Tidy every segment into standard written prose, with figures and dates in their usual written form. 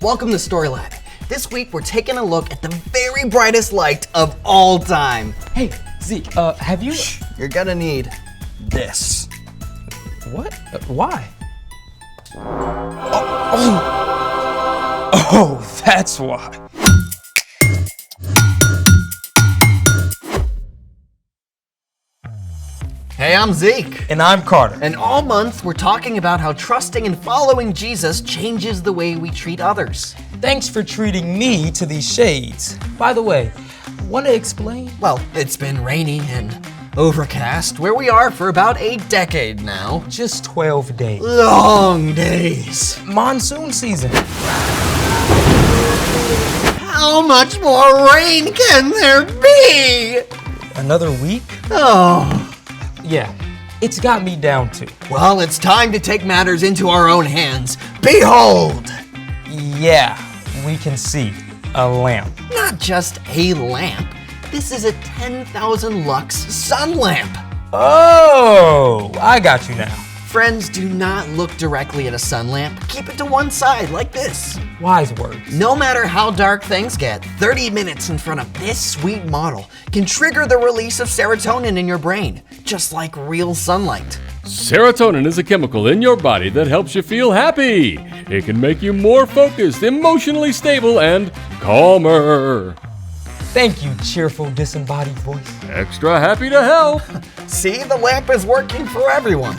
Welcome to Story Lab. This week we're taking a look at the very brightest light of all time. Hey, Zeke, have you... You're gonna need this. What? Why? Oh, that's why. Hey, I'm Zeke. And I'm Carter. And all month we're talking about how trusting and following Jesus changes the way we treat others. Thanks for treating me to these shades. By the way, want to explain? Well, it's been rainy and overcast where we are for about a decade now. Just 12 days. Long days. Monsoon season. How much more rain can there be? Another week? Oh. Yeah, it's got me down too. Well, it's time to take matters into our own hands. Behold! Yeah, we can see a lamp. Not just a lamp. This is a 10,000 lux sun lamp. Oh, I got you now. Friends, do not look directly at a sun lamp. Keep it to one side, like this. Wise words. No matter how dark things get, 30 minutes in front of this sweet model can trigger the release of serotonin in your brain, just like real sunlight. Serotonin is a chemical in your body that helps you feel happy. It can make you more focused, emotionally stable, and calmer. Thank you, cheerful, disembodied voice. Extra happy to help. See, the lamp is working for everyone.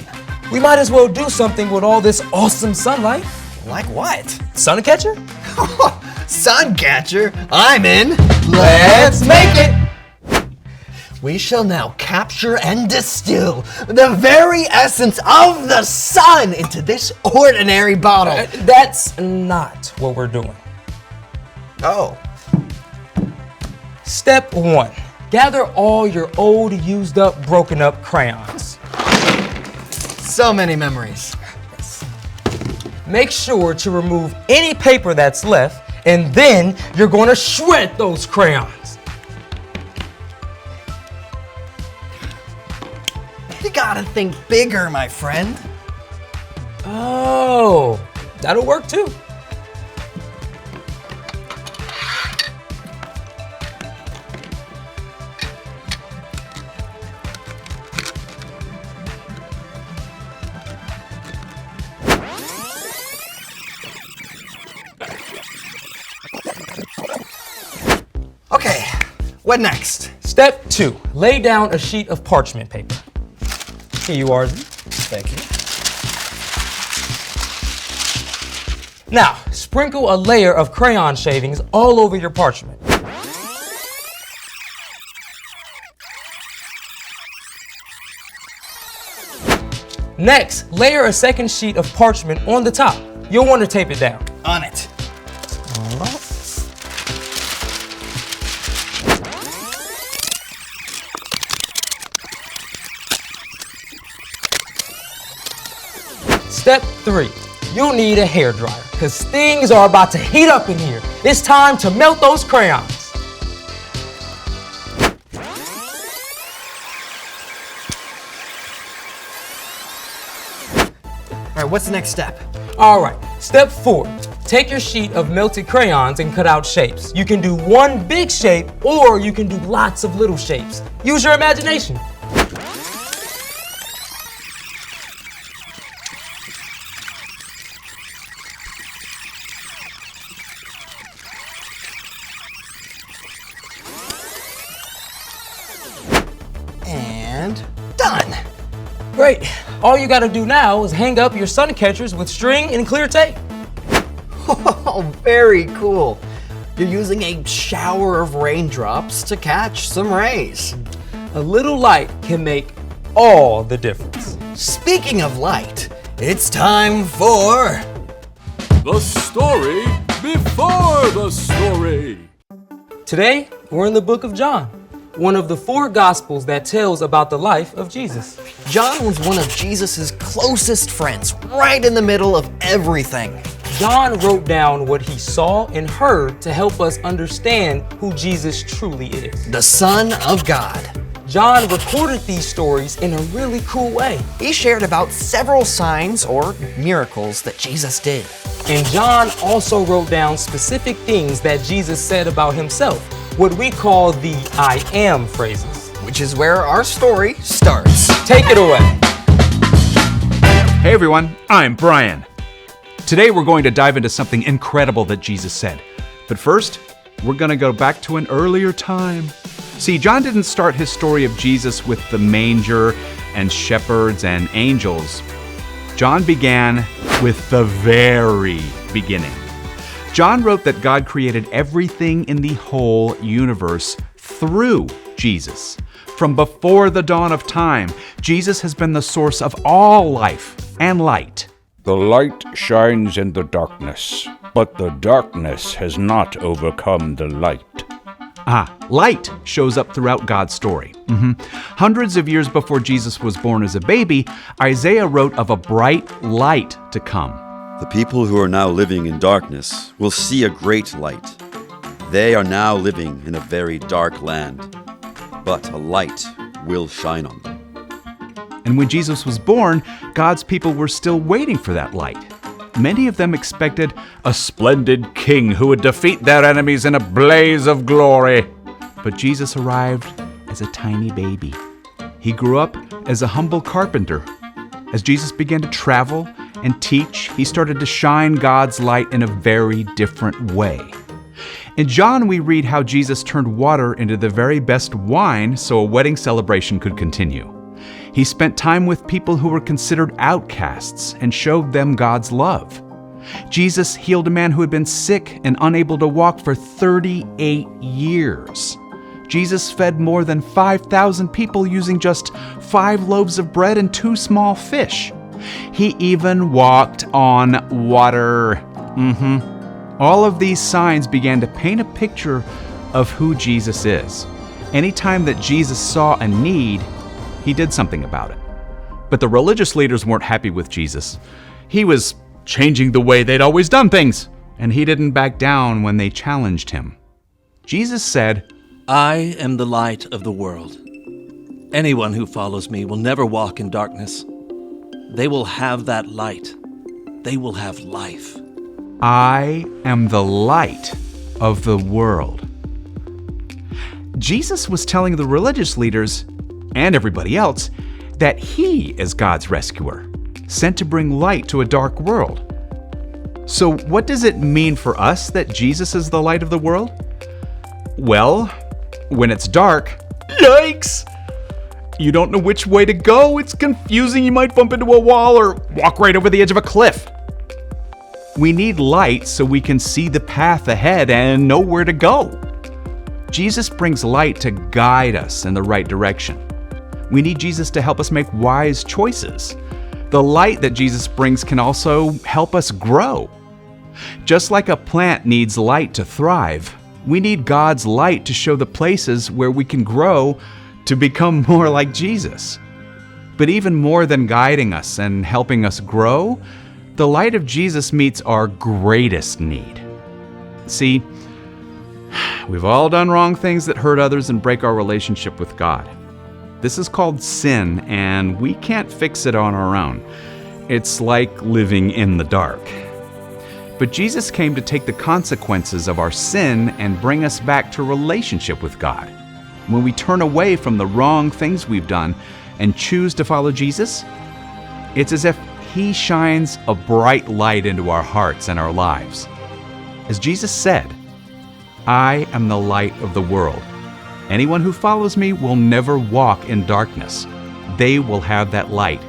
We might as well do something with all this awesome sunlight. Like what? Sun catcher? Sun catcher, I'm in. Let's make it! We shall now capture and distill the very essence of the sun into this ordinary bottle. That's not what we're doing. Oh. Step 1. Gather all your old, used up, broken up crayons. So many memories. Make sure to remove any paper that's left, and then you're going to shred those crayons. You gotta think bigger, my friend. Oh, that'll work too. Okay, what next? Step 2. Lay down a sheet of parchment paper. Here you are. Thank you. Now, sprinkle a layer of crayon shavings all over your parchment. Next, layer a second sheet of parchment on the top. You'll want to tape it down. On it. Step 3. You'll need a hairdryer because things are about to heat up in here. It's time to melt those crayons. All right, what's the next step? All right, step 4. Take your sheet of melted crayons and cut out shapes. You can do one big shape or you can do lots of little shapes. Use your imagination. And done. Great. All you gotta do now is hang up your sun catchers with string and clear tape. Oh, very cool. You're using a shower of raindrops to catch some rays. A little light can make all the difference. Speaking of light, it's time for... The story before the story. Today, we're in the book of John, one of the 4 gospels that tells about the life of Jesus. John was one of Jesus' closest friends, right in the middle of everything. John wrote down what he saw and heard to help us understand who Jesus truly is. The Son of God. John recorded these stories in a really cool way. He shared about several signs or miracles that Jesus did. And John also wrote down specific things that Jesus said about himself, what we call the I am phrases. Which is where our story starts. Take it away. Hey everyone, I'm Brian. Today we're going to dive into something incredible that Jesus said. But first, we're going to go back to an earlier time. See, John didn't start his story of Jesus with the manger and shepherds and angels. John began with the very beginning. John wrote that God created everything in the whole universe through Jesus. From before the dawn of time, Jesus has been the source of all life and light. The light shines in the darkness, but the darkness has not overcome the light. Light shows up throughout God's story. Hundreds of years before Jesus was born as a baby, Isaiah wrote of a bright light to come. The people who are now living in darkness will see a great light. They are now living in a very dark land, but a light will shine on them. And when Jesus was born, God's people were still waiting for that light. Many of them expected a splendid king who would defeat their enemies in a blaze of glory. But Jesus arrived as a tiny baby. He grew up as a humble carpenter. As Jesus began to travel and teach, he started to shine God's light in a very different way. In John, we read how Jesus turned water into the very best wine so a wedding celebration could continue. He spent time with people who were considered outcasts and showed them God's love. Jesus healed a man who had been sick and unable to walk for 38 years. Jesus fed more than 5,000 people using just 5 loaves of bread and 2 small fish. He even walked on water. All of these signs began to paint a picture of who Jesus is. Anytime that Jesus saw a need, he did something about it. But the religious leaders weren't happy with Jesus. He was changing the way they'd always done things, and he didn't back down when they challenged him. Jesus said, I am the light of the world. Anyone who follows me will never walk in darkness. They will have that light. They will have life. I am the light of the world. Jesus was telling the religious leaders and everybody else that he is God's rescuer, sent to bring light to a dark world. So what does it mean for us that Jesus is the light of the world? Well, when it's dark, yikes! You don't know which way to go, it's confusing, you might bump into a wall or walk right over the edge of a cliff. We need light so we can see the path ahead and know where to go. Jesus brings light to guide us in the right direction. We need Jesus to help us make wise choices. The light that Jesus brings can also help us grow. Just like a plant needs light to thrive, we need God's light to show the places where we can grow to become more like Jesus. But even more than guiding us and helping us grow, the light of Jesus meets our greatest need. See, we've all done wrong things that hurt others and break our relationship with God. This is called sin, and we can't fix it on our own. It's like living in the dark. But Jesus came to take the consequences of our sin and bring us back to relationship with God. When we turn away from the wrong things we've done and choose to follow Jesus, it's as if He shines a bright light into our hearts and our lives. As Jesus said, I am the light of the world. Anyone who follows me will never walk in darkness. They will have that light.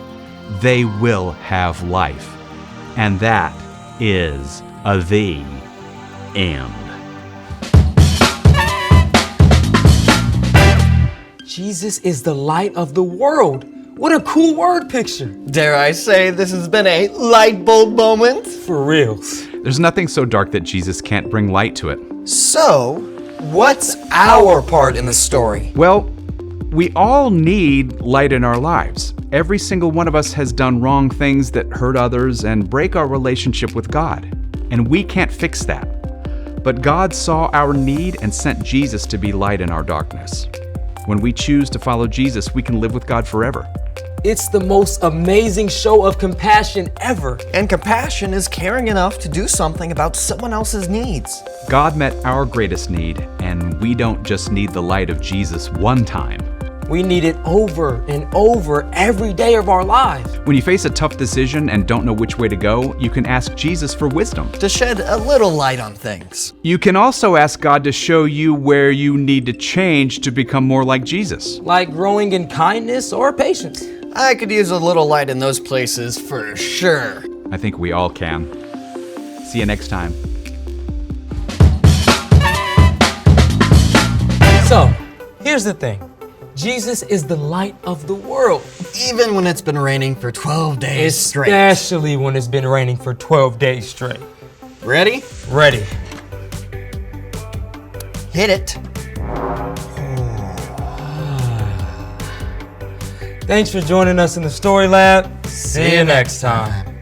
They will have life. And that is the end. Jesus is the light of the world. What a cool word picture. Dare I say this has been a light bulb moment? For reals. There's nothing so dark that Jesus can't bring light to it. So, what's our part in the story? Well, we all need light in our lives. Every single one of us has done wrong things that hurt others and break our relationship with God. And we can't fix that. But God saw our need and sent Jesus to be light in our darkness. When we choose to follow Jesus, we can live with God forever. It's the most amazing show of compassion ever. And compassion is caring enough to do something about someone else's needs. God met our greatest need, and we don't just need the light of Jesus one time. We need it over and over every day of our lives. When you face a tough decision and don't know which way to go, you can ask Jesus for wisdom. To shed a little light on things. You can also ask God to show you where you need to change to become more like Jesus. Like growing in kindness or patience. I could use a little light in those places for sure. I think we all can. See you next time. So, here's the thing. Jesus is the light of the world. Even when it's been raining for 12 days straight. Especially when it's been raining for 12 days straight. Ready? Ready. Hit it. Thanks for joining us in the Story Lab. See you next time.